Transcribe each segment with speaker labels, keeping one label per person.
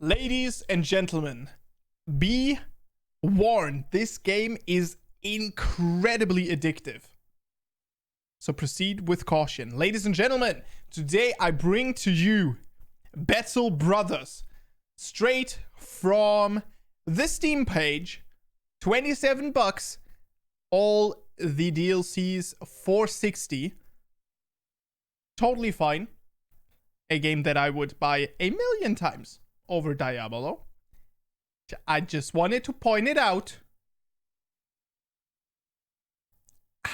Speaker 1: Ladies and gentlemen, be warned, this game is incredibly addictive. So proceed with caution. Ladies and gentlemen, today I bring to you Battle Brothers straight from the Steam page. 27 bucks, all the DLCs $4.60. Totally fine. A game that I would buy a million times over Diablo. I just wanted to point it out.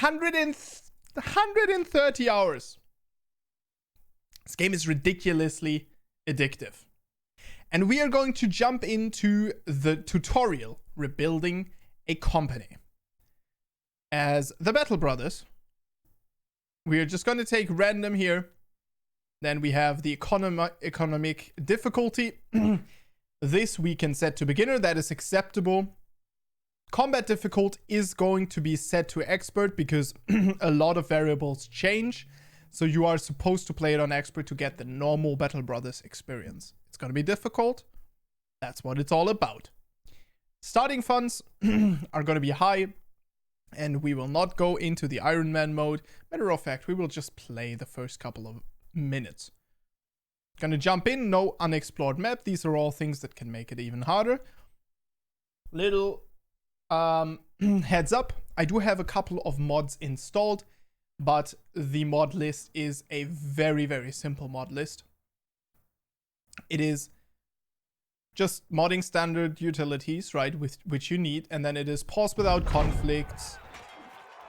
Speaker 1: 130 hours. This game is ridiculously addictive. And we are going to jump into the tutorial, rebuilding a company. As the Battle Brothers, we are just going to take random here. Then we have the economic difficulty. This we can set to beginner, that is acceptable. Combat difficult is going to be set to expert because a lot of variables change. So you are supposed to play it on expert to get the normal Battle Brothers experience. It's going to be difficult. That's what it's all about. Starting funds are going to be high. And we will not go into the Iron Man mode. Matter of fact, we will just play the first couple of minutes. Gonna jump in, no unexplored map. These are all things that can make it even harder. Little heads up, I do have a couple of mods installed, but the mod list is a very, very simple mod list. It is just modding standard utilities, right, with which you need, and then it is pause without conflicts,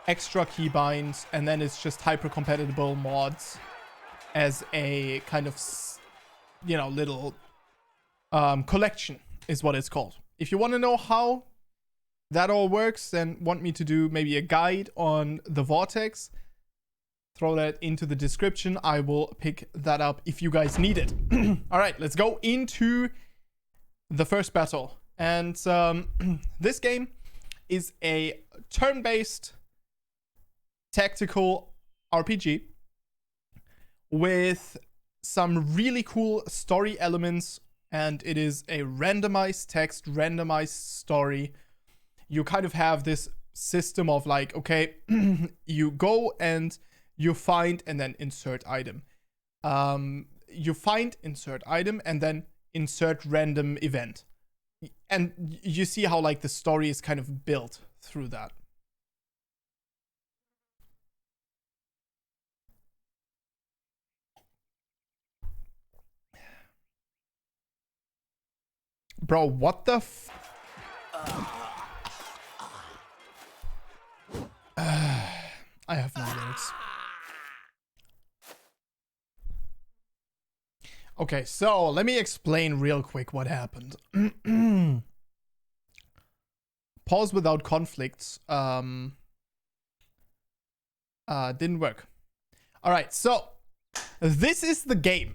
Speaker 1: extra keybinds, and then it's just hyper-compatible mods as a kind of, you know, little collection is what it's called. If you want to know how that all works and want me to do maybe a guide on the Vortex, throw that into the description. I will pick that up if you guys need it. All right, let's go into the first battle. And this game is a turn-based tactical RPG with some really cool story elements, and it is a randomized text, randomized story. You kind of have this system of like, okay, you go and you find and then insert item. You find, insert item, and then insert random event. And you see how like the story is kind of built through that. Bro, what the I have no words. Okay, so let me explain real quick what happened. Pause without conflicts didn't work. All right, so this is the game.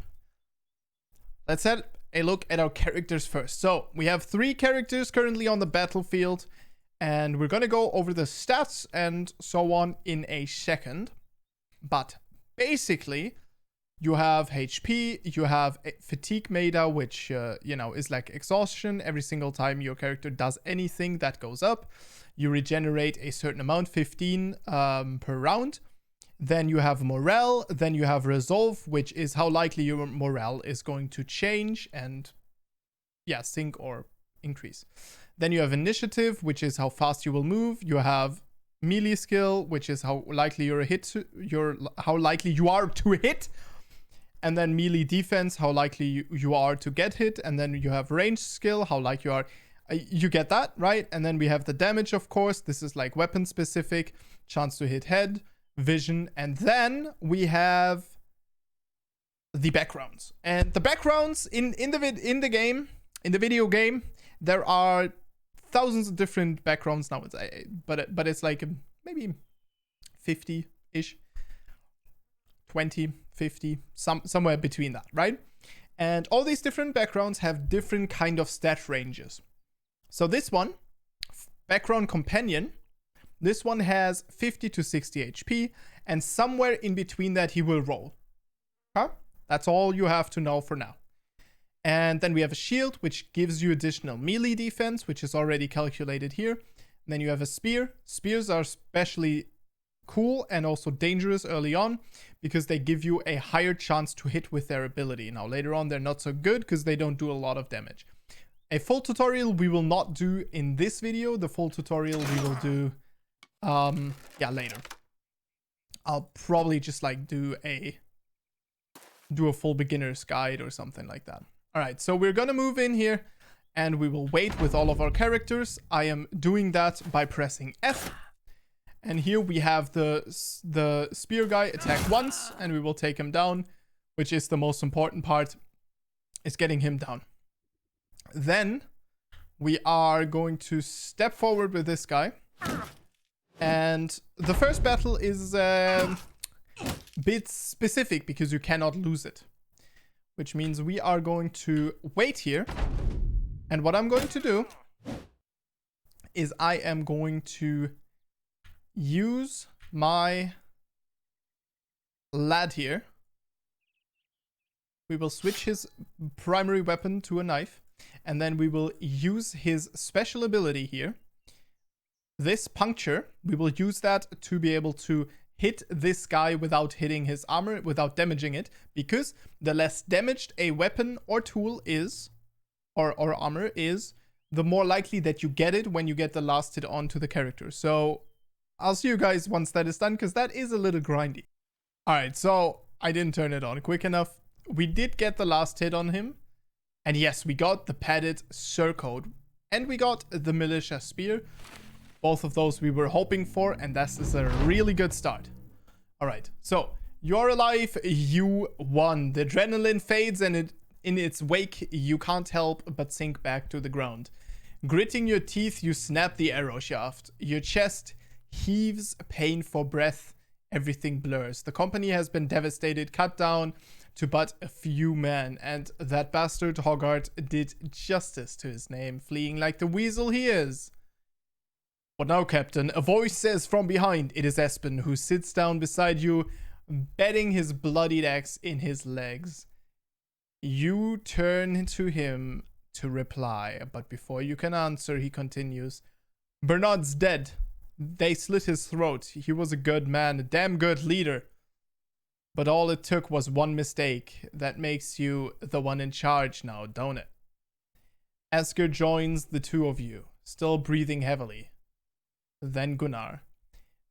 Speaker 1: Let's have a look at our characters first. So we have 3 characters currently on the battlefield, and we're gonna go over the stats and so on in a second. But basically, you have HP, you have fatigue meter, which you know, is like exhaustion. Every single time your character does anything, that goes up. You regenerate a certain amount, 15 per round. Then you have morale, then you have resolve, which is how likely your morale is going to change and, yeah, sink or increase. Then you have initiative, which is how fast you will move. You have melee skill, which is how likely how likely you are to hit. And then melee defense, how likely you are to get hit. And then you have range skill, how likely you are. You get that, right? And then we have the damage, of course. This is like weapon specific, chance to hit head, vision, and then we have the backgrounds. And the backgrounds in the video game, there are thousands of different backgrounds now. But it's like maybe 50-ish, 20, 50, somewhere between that, right? And all these different backgrounds have different kind of stat ranges. So this one, background companion, this one has 50 to 60 HP, and somewhere in between that he will roll. Huh? That's all you have to know for now. And then we have a shield, which gives you additional melee defense, which is already calculated here. And then you have a spear. Spears are especially cool and also dangerous early on because they give you a higher chance to hit with their ability. Now, later on, they're not so good because they don't do a lot of damage. A full tutorial we will not do in this video. The full tutorial we will do, later. I'll probably just like do a full beginner's guide or something like that. All right, so we're gonna move in here and we will wait with all of our characters. I am doing that by pressing F. And here we have the spear guy attack once and we will take him down, which is the most important part, is getting him down. Then we are going to step forward with this guy. And the first battle is a bit specific because you cannot lose it. Which means we are going to wait here. And what I'm going to do is I am going to use my lad here. We will switch his primary weapon to a knife. And then we will use his special ability here. This puncture, we will use that to be able to hit this guy without hitting his armor, without damaging it. Because the less damaged a weapon or tool is, or armor is, the more likely that you get it when you get the last hit onto the character. So I'll see you guys once that is done, because that is a little grindy. Alright, so I didn't turn it on quick enough. We did get the last hit on him. And yes, we got the padded surcoat. And we got the militia spear. Both of those we were hoping for, and this is a really good start. Alright, so you're alive, you won. The adrenaline fades, and in its wake, you can't help but sink back to the ground. Gritting your teeth, you snap the arrow shaft. Your chest heaves, pain for breath. Everything blurs. The company has been devastated, cut down to but a few men, and that bastard Hoggart did justice to his name, fleeing like the weasel he is. What now, Captain? A voice says from behind. It is Espen, who sits down beside you, bedding his bloodied axe in his legs. You turn to him to reply, but before you can answer, he continues. Bernard's dead. They slit his throat. He was a good man, a damn good leader. But all it took was one mistake. That makes you the one in charge now, don't it? Asker joins the two of you, still breathing heavily. Then Gunnar.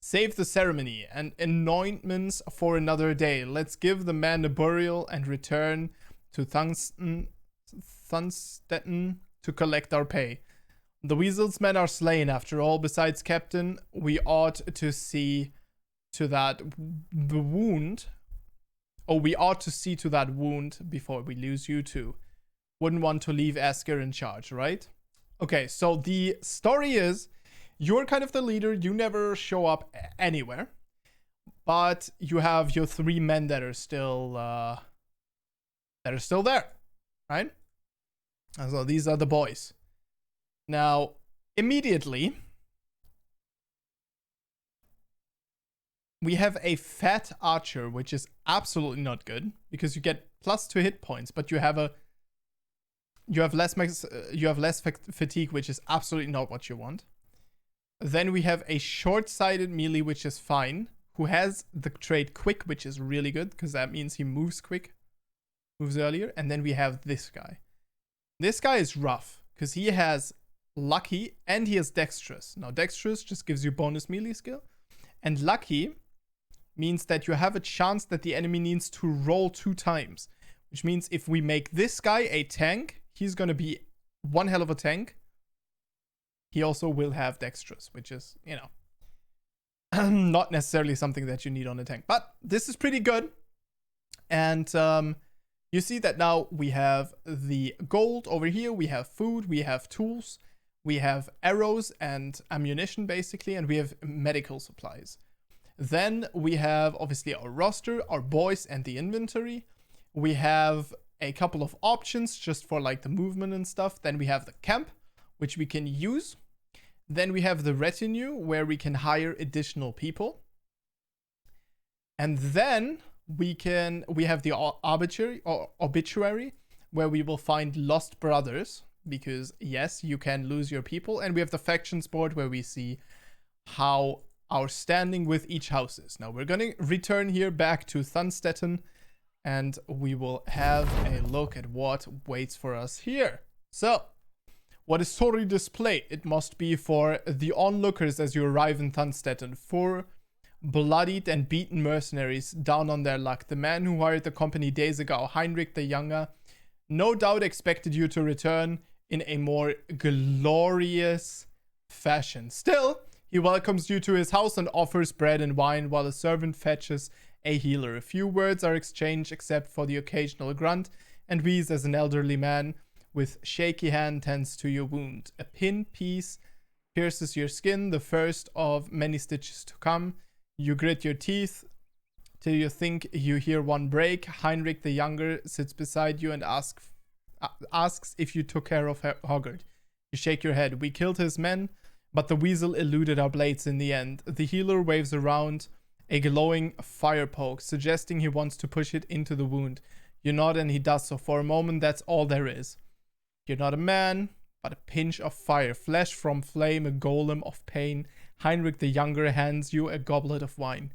Speaker 1: Save the ceremony and anointments for another day. Let's give the man a burial and return to Thunstetten to collect our pay. The Weasel's men are slain after all. Besides, Captain, we ought to see to that wound before we lose you too. Wouldn't want to leave Asker in charge, right? Okay, so the story is, you're kind of the leader. You never show up anywhere. But you have your 3 men that are still there, right? And so these are the boys. Now, immediately, we have a fat archer, which is absolutely not good because you get +2 hit points, but you have less fatigue, which is absolutely not what you want. Then we have a short-sighted melee, which is fine, who has the trait quick, which is really good because that means he moves earlier. And then we have this guy. This guy is rough because he has lucky and he has dexterous. Now, dexterous just gives you bonus melee skill, and lucky means that you have a chance that the enemy needs to roll 2 times, which means if we make this guy a tank, he's going to be one hell of a tank. He also will have dexterous, which is, not necessarily something that you need on a tank. But this is pretty good. And you see that now we have the gold over here. We have food. We have tools. We have arrows and ammunition, basically. And we have medical supplies. Then we have, obviously, our roster, our boys, and the inventory. We have a couple of options just for, like, the movement and stuff. Then we have the camp, which we can use. Then we have the retinue, where we can hire additional people. And then we have the obituary, where we will find lost brothers, because yes, you can lose your people. And we have the factions board where we see how our standing with each house is. Now we're going to return here back to Thunstetten, and we will have a look at what waits for us here. So, what is sorry display? It must be for the onlookers as you arrive in Thunstetten. 4 bloodied and beaten mercenaries down on their luck. The man who hired the company days ago, Heinrich the Younger, no doubt expected you to return in a more glorious fashion. Still, he welcomes you to his house and offers bread and wine while a servant fetches a healer. A few words are exchanged except for the occasional grunt and wheeze as an elderly man with shaky hand tends to your wound. A pin piece pierces your skin, the first of many stitches to come. You grit your teeth till you think you hear one break. Heinrich the Younger sits beside you and asks if you took care of Hoggard. You shake your head. We killed his men, but the weasel eluded our blades in the end. The healer waves around a glowing fire poke, suggesting he wants to push it into the wound. You nod and he does so. For a moment, that's all there is. You're not a man, but a pinch of fire. Flesh from flame, a golem of pain. Heinrich the Younger hands you a goblet of wine.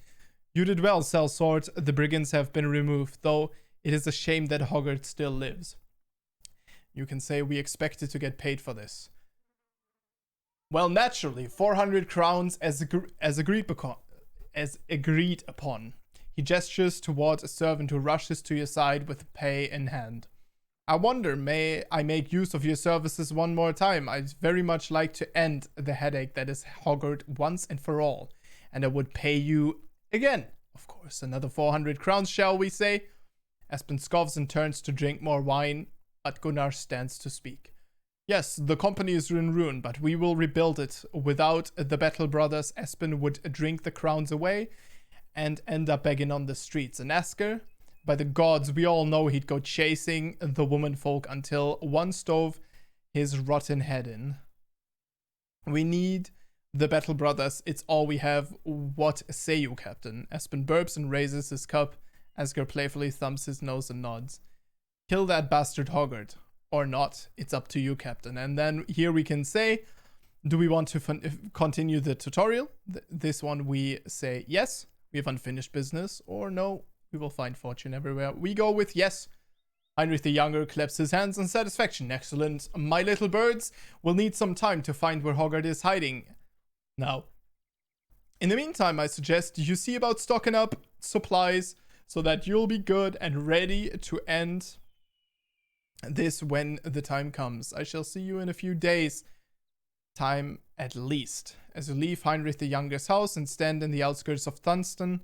Speaker 1: You did well, sellsword. The brigands have been removed, though it is a shame that Hoggard still lives. You can say we expected to get paid for this. Well, naturally, 400 crowns as agreed upon. He gestures towards a servant who rushes to your side with pay in hand. I wonder, may I make use of your services one more time? I'd very much like to end the headache that is Hoggard once and for all. And I would pay you again. Of course, another 400 crowns, shall we say? Aspen scoffs and turns to drink more wine, but Gunnar stands to speak. Yes, the company is in ruin, but we will rebuild it. Without the Battle Brothers, Aspen would drink the crowns away and end up begging on the streets. And Asker, by the gods, we all know he'd go chasing the womenfolk until one stove his rotten head in. We need the Battle Brothers. It's all we have. What say you, Captain? Aspen burps and raises his cup. Asker playfully thumps his nose and nods. Kill that bastard Hoggard. Or not. It's up to you, Captain. And then here we can say, do we want to continue the tutorial? This one we say yes, we have unfinished business, or no, we will find fortune everywhere. We go with yes. Heinrich the Younger claps his hands in satisfaction. Excellent. My little birds will need some time to find where Hoggard is hiding. Now, in the meantime, I suggest you see about stocking up supplies so that you'll be good and ready to end this when the time comes. I shall see you in a few days. Time at least. As you leave Heinrich the Younger's house and stand in the outskirts of Thunstetten,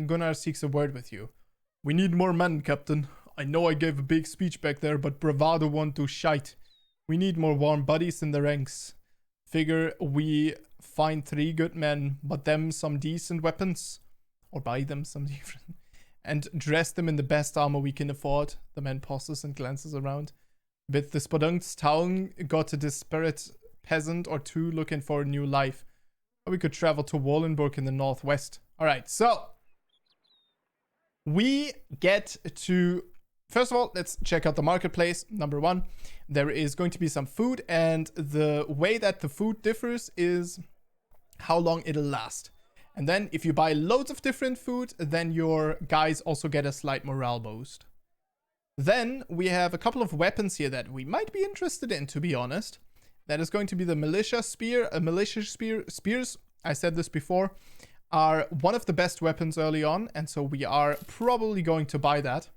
Speaker 1: Gunnar seeks a word with you. We need more men, Captain. I know I gave a big speech back there, but bravado won't do shite. We need more warm buddies in the ranks. Figure we find 3 good men, but them some decent weapons. Or buy them some different. And dress them in the best armor we can afford. The man pauses and glances around. With the Spodunk's town got a disparate peasant or two looking for a new life. Or we could travel to Wallenburg in the northwest. Alright, so we get to, first of all, let's check out the marketplace. Number 1, there is going to be some food, and the way that the food differs is how long it'll last. And then if you buy loads of different food, then your guys also get a slight morale boost. Then we have a couple of weapons here that we might be interested in, to be honest. That is going to be the militia spear. Spears, I said this before, are one of the best weapons early on, and so we are probably going to buy that.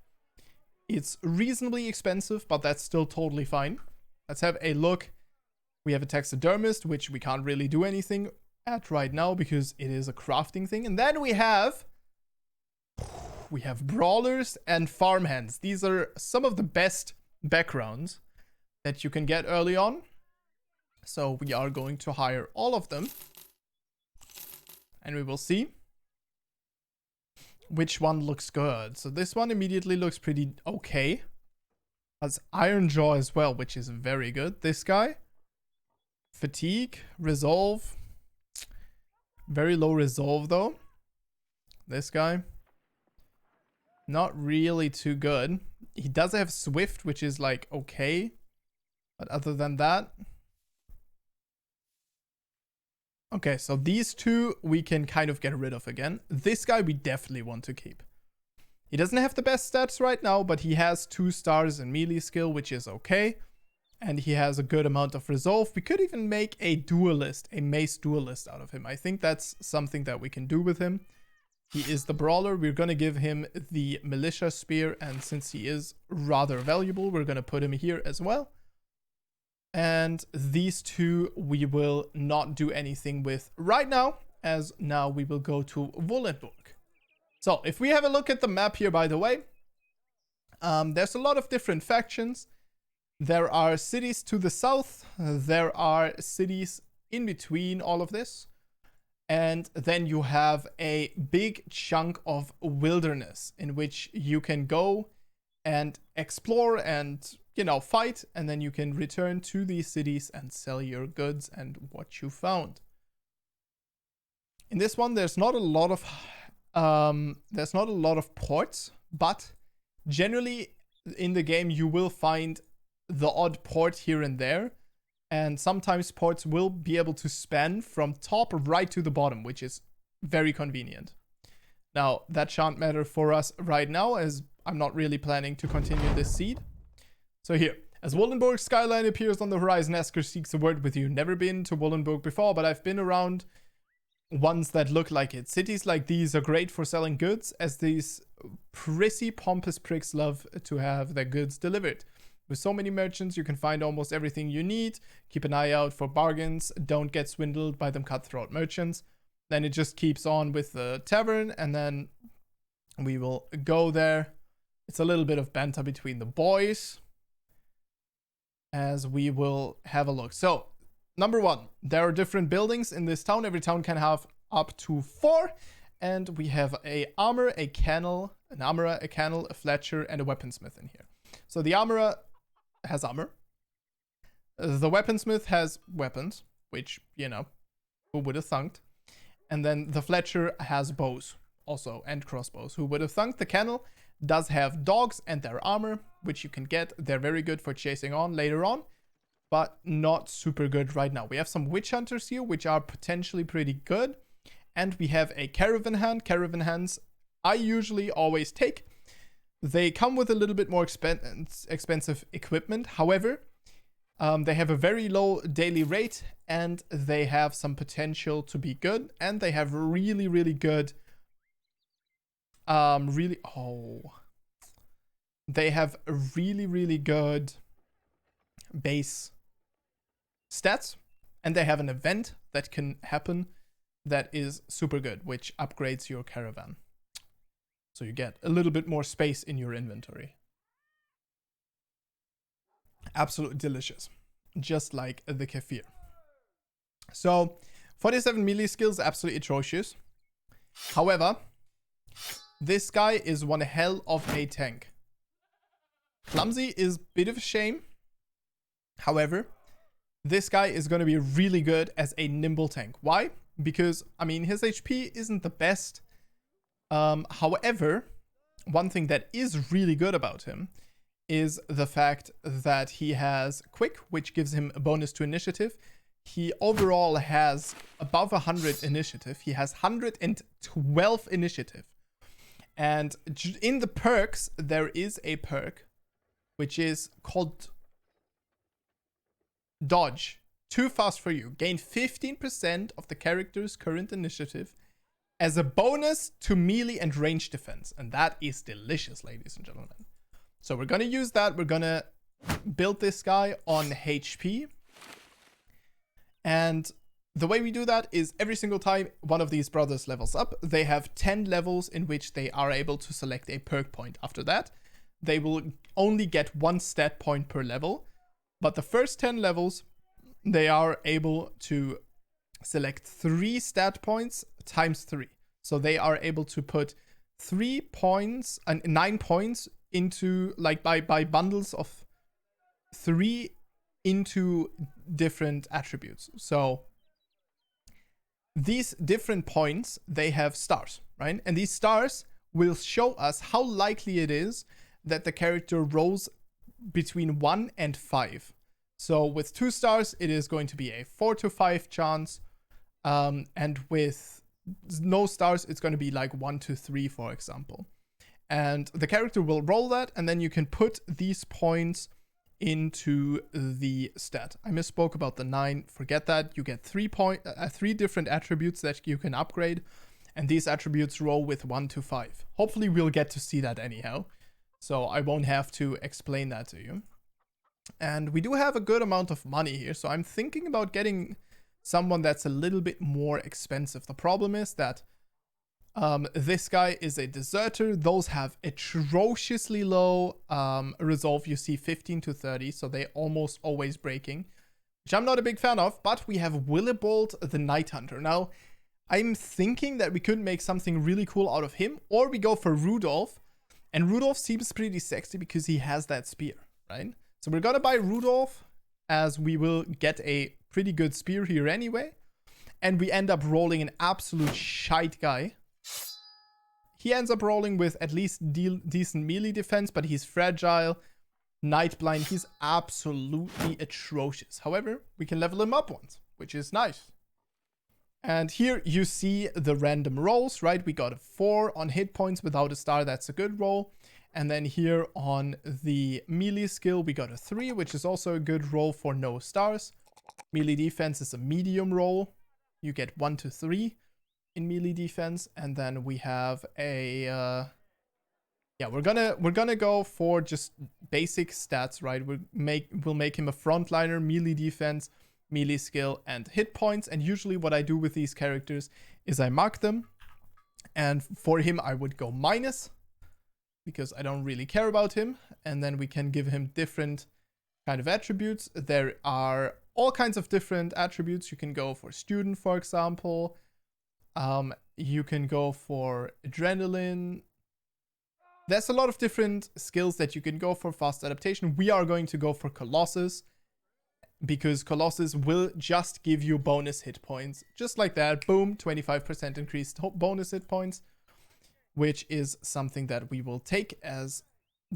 Speaker 1: It's reasonably expensive, but that's still totally fine. Let's have a look. We have a taxidermist, which we can't really do anything at right now because it is a crafting thing. And then we have brawlers and farmhands. These are some of the best backgrounds that you can get early on. So we are going to hire all of them. And we will see which one looks good. So this one immediately looks pretty okay. Has Iron Jaw as well, which is very good. This guy, fatigue, resolve. Very low resolve though. This guy, not really too good. He does have Swift, which is like okay. But other than that... Okay, so these two we can kind of get rid of again. This guy we definitely want to keep. He doesn't have the best stats right now, but he has 2 stars in melee skill, which is okay. And he has a good amount of resolve. We could even make a duelist, a mace duelist out of him. I think that's something that we can do with him. He is the brawler. We're going to give him the militia spear. And since he is rather valuable, we're going to put him here as well. And these two we will not do anything with right now, as now we will go to Wollenburg. So if we have a look at the map here, by the way, there's a lot of different factions. There are cities to the south. There are cities in between all of this. And then you have a big chunk of wilderness in which you can go and explore and, you know, fight. And then you can return to these cities and sell your goods and what you found. In this one, there's not a lot of ports, but generally in the game you will find the odd port here and there, and sometimes ports will be able to span from top right to the bottom, which is very convenient. Now that shan't matter for us right now, as I'm not really planning to continue this seed. So here, as Wollenburg's skyline appears on the horizon, Esker seeks a word with you. Never been to Wollenburg before, but I've been around ones that look like it. Cities like these are great for selling goods, as these prissy, pompous pricks love to have their goods delivered. With so many merchants, you can find almost everything you need. Keep an eye out for bargains. Don't get swindled by them cutthroat merchants. Then it just keeps on with the tavern, and then we will go there. It's a little bit of banter between the boys, as we will have a look. So, number 1, there are different buildings in this town. Every town can have up to 4. And we have a armor, a kennel, an armorer, a kennel, a fletcher, and a weaponsmith in here. So the armorer has armor. The weaponsmith has weapons, which, you know, who would have thunked? And then the fletcher has bows also, and crossbows. Who would have thunked? The kennel does have dogs and their armor, which you can get. They're very good for chasing on later on, but not super good right now. We have some witch hunters here, which are potentially pretty good. And we have a caravan hand. Caravan hands I usually always take. They come with a little bit more expensive equipment. However, they have a very low daily rate, and they have some potential to be good. And they have really, really good... They have a really, really good base stats. And they have an event that can happen that is super good, which upgrades your caravan. So you get a little bit more space in your inventory. Absolutely delicious. Just like the kefir. So, 47 melee skills, absolutely atrocious. However, this guy is one hell of a tank. Clumsy is a bit of a shame. However, this guy is going to be really good as a nimble tank. Why? Because, I mean, his HP isn't the best. However, one thing that is really good about him is the fact that he has quick, which gives him a bonus to initiative. He overall has above 100 initiative. He has 112 initiative. And in the perks, there is a perk which is called Dodge. Too fast for you. Gain 15% of the character's current initiative as a bonus to melee and range defense. And that is delicious, ladies and gentlemen. So we're going to use that. We're going to build this guy on HP. And the way we do that is every single time one of these brothers levels up, they have 10 levels in which they are able to select a perk point. After that, they will only get 1 stat point per level. But the first 10 levels, they are able to select 3 stat points times 3. So they are able to put 3 points and 9 points into, like, by bundles of 3 into different attributes. So these different points, they have stars, right? And these stars will show us how likely it is that the character rolls between 1 and 5. So with 2 stars, it is going to be a 4 to 5 chance. And with no stars, it's going to be like 1 to 3, for example. And the character will roll that, and then you can put these points into the stat. I misspoke about the 9. Forget that. You get 3 different attributes that you can upgrade, and these attributes roll with 1 to 5. Hopefully we'll get to see that anyhow, so I won't have to explain that to you. And we do have a good amount of money here, so I'm thinking about getting someone that's a little bit more expensive. The problem is that this guy is a deserter. Those have atrociously low resolve. You see 15 to 30, so they almost always breaking, which I'm not a big fan of. But we have Willibald the Night Hunter. Now, I'm thinking that we could make something really cool out of him, or we go for Rudolph. And Rudolph seems pretty sexy because he has that spear, right? So we're gonna buy Rudolph, as we will get a pretty good spear here anyway. And we end up rolling an absolute shite guy. He ends up rolling with at least decent melee defense, but he's fragile, night blind. He's absolutely atrocious. However, we can level him up once, which is nice. And here you see the random rolls, right? We got a 4 on hit points without a star. That's a good roll. And then here on the melee skill, we got a 3, which is also a good roll for no stars. Melee defense is a medium roll. You get 1 to 3 in melee defense. And then we have a yeah, we're gonna go for just basic stats, right? We'll make him a frontliner, melee defense, melee skill, and hit points. And usually what I do with these characters is I mark them, and for him I would go minus because I don't really care about him. And then we can give him different kind of attributes. There are all kinds of different attributes. You can go for student, for example. You can go for adrenaline. There's a lot of different skills that you can go for. Fast adaptation. We are going to go for Colossus, because Colossus will just give you bonus hit points. Just like that. Boom. 25% increased bonus hit points, which is something that we will take, as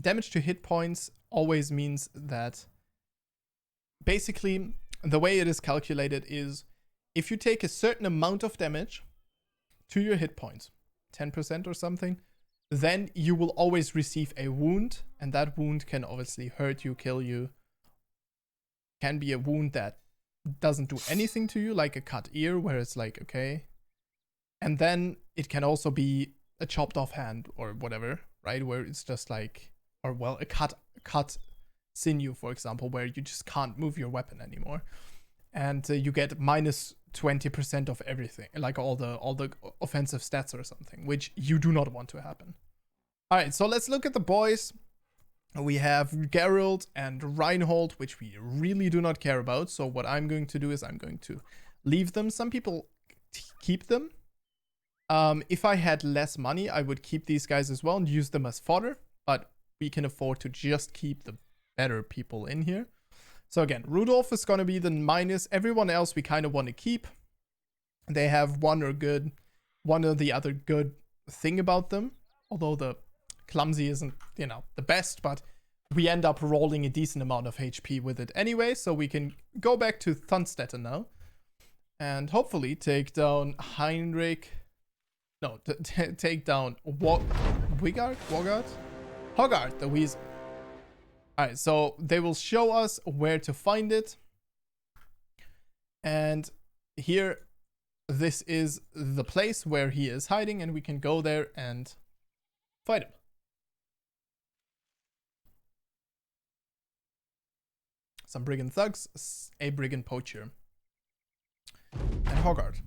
Speaker 1: damage to hit points always means that basically the way it is calculated is if you take a certain amount of damage to your hit points, 10% or something, then you will always receive a wound, and that wound can obviously hurt you, kill you. Can be a wound that doesn't do anything to you, like a cut ear, where it's like, okay. And then it can also be a chopped off hand or whatever, right? Where it's just like, or well, a cut sinew, for example, where you just can't move your weapon anymore. And you get minus 20% of everything, like all the offensive stats or something, which you do not want to happen. All right, so let's look at the boys. We have Geralt and Reinhold, which we really do not care about. So what I'm going to do is I'm going to leave them. Some people keep them. If I had less money, I would keep these guys as well and use them as fodder. But we can afford to just keep the better people in here. So again, Rudolph is going to be the minus. Everyone else we kind of want to keep. They have one or the other good thing about them. Although the clumsy isn't, the best, but we end up rolling a decent amount of HP with it anyway. So we can go back to Thunstetter now. And hopefully take down Heinrich. No, take down Hoggart the Weasel. Alright, so they will show us where to find it. And here, this is the place where he is hiding, and we can go there and fight him. Some brigand thugs, a brigand poacher, and Hoggart,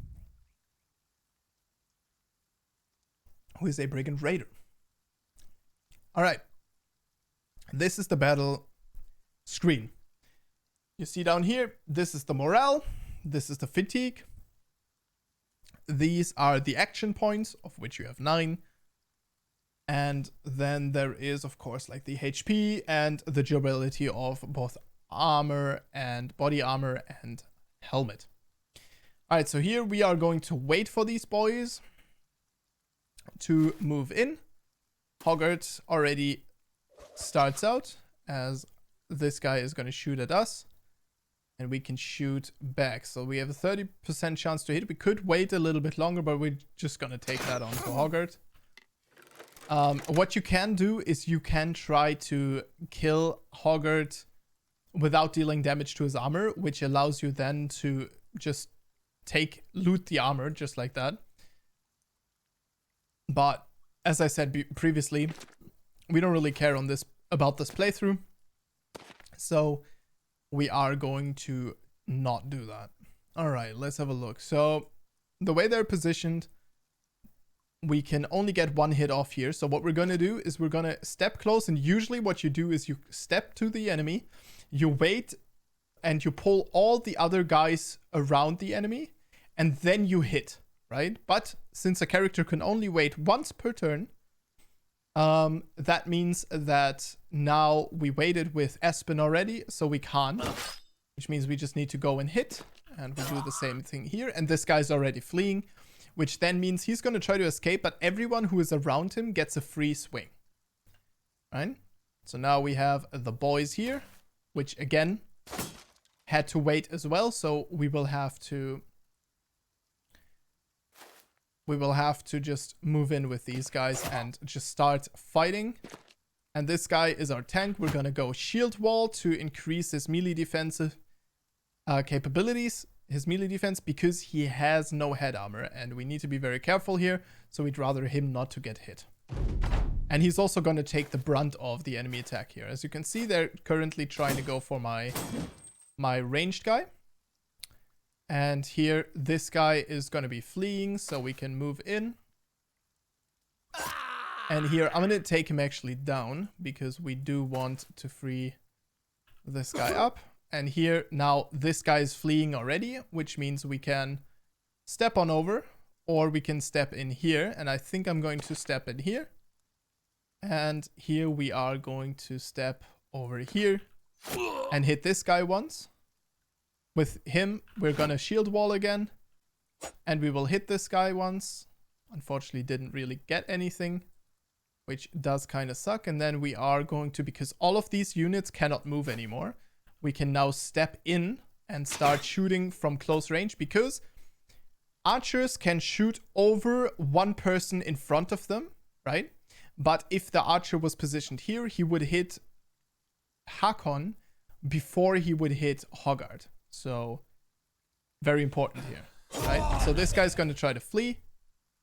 Speaker 1: who is a brigand raider. Alright. This is the battle screen. You see down here, this is the morale, this is the fatigue. These are the action points, of which you have 9. And then there is, of course, like the HP and the durability of both armor and body armor and helmet. Alright, so here we are going to wait for these boys to move in. Hoggart already starts out as this guy is going to shoot at us. And we can shoot back. So we have a 30% chance to hit. We could wait a little bit longer, but we're just going to take that on to Hoggart. What you can do is you can try to kill Hoggart without dealing damage to his armor, which allows you then to just loot the armor just like that. But as I said previously, we don't really care about this playthrough. So we are going to not do that. All right, let's have a look. So the way they're positioned, we can only get one hit off here. So what we're going to do is we're going to step close. And usually what you do is you step to the enemy, you wait, and you pull all the other guys around the enemy, and then you hit, right? But since a character can only wait once per turn, that means that now we waited with Aspen already, so we can't. Which means we just need to go and hit. And we do the same thing here. And this guy's already fleeing, which then means he's going to try to escape, but everyone who is around him gets a free swing. Right? So now we have the boys here, which again had to wait as well. So we will have to just move in with these guys and just start fighting. And this guy is our tank. We're going to go shield wall to increase his melee defensive capabilities, his melee defense, because he has no head armor. And we need to be very careful here. So we'd rather him not to get hit. And he's also going to take the brunt of the enemy attack here. As you can see, they're currently trying to go for my ranged guy. And here, this guy is going to be fleeing, so we can move in. And here, I'm going to take him actually down, because we do want to free this guy up. And here, now, this guy is fleeing already, which means we can step on over, or we can step in here. And I think I'm going to step in here. And here we are going to step over here and hit this guy once. With him, we're going to shield wall again. And we will hit this guy once. Unfortunately, didn't really get anything, which does kind of suck. And then we are going to, because all of these units cannot move anymore, we can now step in and start shooting from close range, because archers can shoot over one person in front of them, right? But if the archer was positioned here, he would hit Hakon before he would hit Hoggart. So, very important here, right? So this guy's going to try to flee.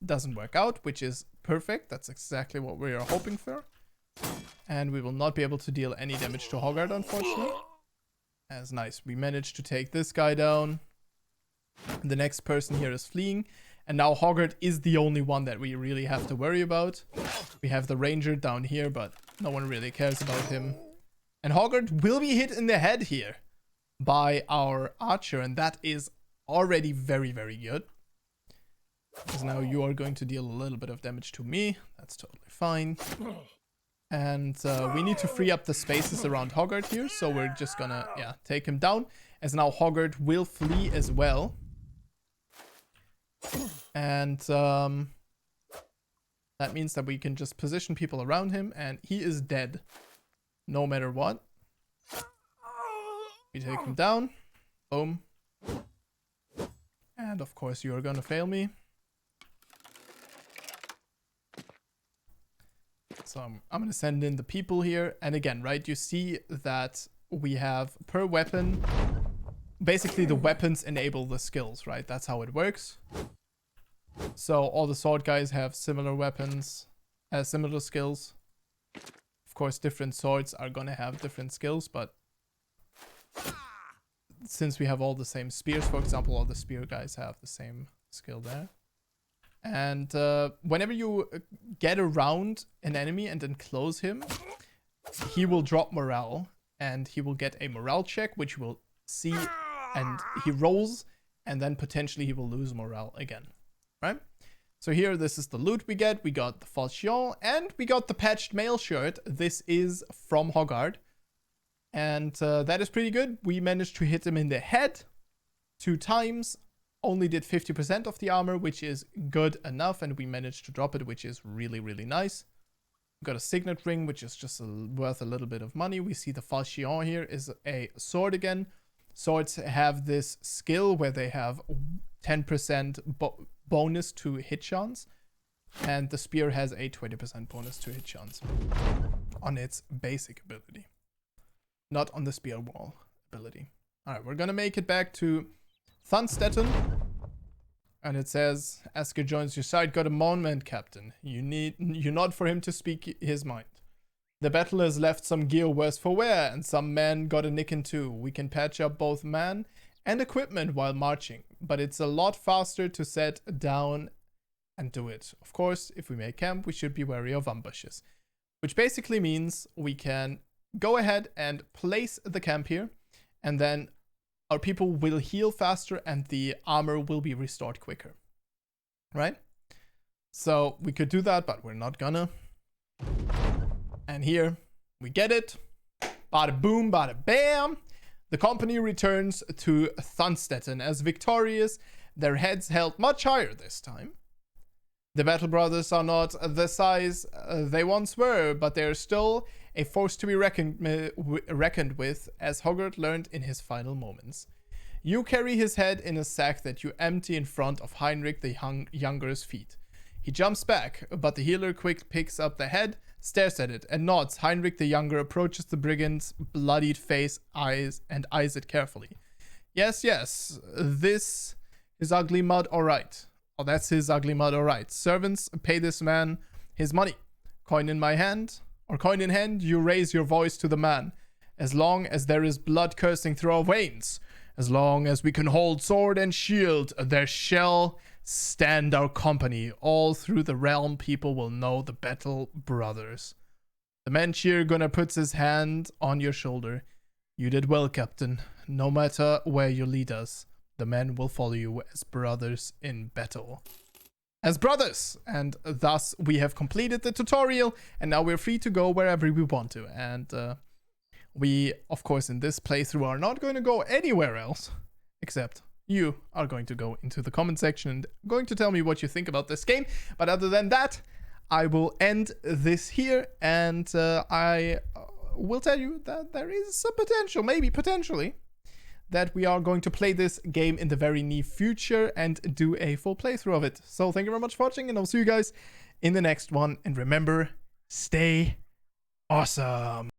Speaker 1: Doesn't work out, which is perfect. That's exactly what we are hoping for. And we will not be able to deal any damage to Hoggart, unfortunately. That's nice. We managed to take this guy down. The next person here is fleeing. And now Hoggart is the only one that we really have to worry about. We have the ranger down here, but no one really cares about him. And Hoggart will be hit in the head here by our archer, and that is already very, very good. Because now you are going to deal a little bit of damage to me. That's totally fine. And we need to free up the spaces around Hoggart here, so we're just gonna, take him down. As now Hoggart will flee as well. And that means that we can just position people around him, and he is dead no matter what. We take him down. Boom. And of course you are gonna fail me. So I'm gonna send in the people here. And again, right, you see that we have per weapon. Basically the weapons enable the skills, right? That's how it works. So all the sword guys have similar weapons, similar skills. Of course, different swords are gonna have different skills, but since we have all the same spears, for example, all the spear guys have the same skill there. And whenever you get around an enemy and then close him, he will drop morale, and he will get a morale check, which we'll see, and he rolls, and then potentially he will lose morale again, right? So here, this is the loot we get. We got the falchion, and we got the patched mail shirt. This is from Hoggart. And that is pretty good. We managed to hit him in the head 2 times. Only did 50% of the armor, which is good enough. And we managed to drop it, which is really, really nice. We've got a signet ring, which is just worth a little bit of money. We see the falchion here is a sword again. Swords have this skill where they have 10% bonus to hit chance. And the spear has a 20% bonus to hit chance on its basic ability. Not on the spear wall ability. Alright, we're gonna make it back to Thunstetten. And it says, Asker joins your side. Got a moment, Captain. You nod for him to speak his mind. The battle has left some gear worse for wear, and some men got a nicking too. We can patch up both man and equipment while marching, but it's a lot faster to set down and do it. Of course, if we make camp, we should be wary of ambushes. Which basically means we can go ahead and place the camp here, and then our people will heal faster and the armor will be restored quicker. Right? So we could do that, but we're not gonna. And here we get it. Bada boom, bada bam. The company returns to Thunstetten as victorious, their heads held much higher this time. The Battle Brothers are not the size they once were, but they're still a force to be reckoned with, as Hogarth learned in his final moments. You carry his head in a sack that you empty in front of Heinrich the Younger's feet. He jumps back, but the healer quick picks up the head, stares at it, and nods. Heinrich the Younger approaches the brigand's bloodied face, eyes it carefully. Yes, this is ugly mud, alright. Oh, that's his ugly mud, alright. Servants, pay this man his money. Coin in hand, you raise your voice to the man. As long as there is blood coursing through our veins, as long as we can hold sword and shield, there shall stand our company. All through the realm, people will know the Battle Brothers. The man cheer Gunnar puts his hand on your shoulder. You did well, Captain. No matter where you lead us, the men will follow you as brothers in battle. As brothers! And thus we have completed the tutorial, and now we're free to go wherever we want to. And we, of course, in this playthrough are not going to go anywhere else, except you are going to go into the comment section and going to tell me what you think about this game. But other than that, I will end this here, and I will tell you that there is some potential, maybe potentially, that we are going to play this game in the very near future and do a full playthrough of it. So thank you very much for watching, and I'll see you guys in the next one. And remember, stay awesome.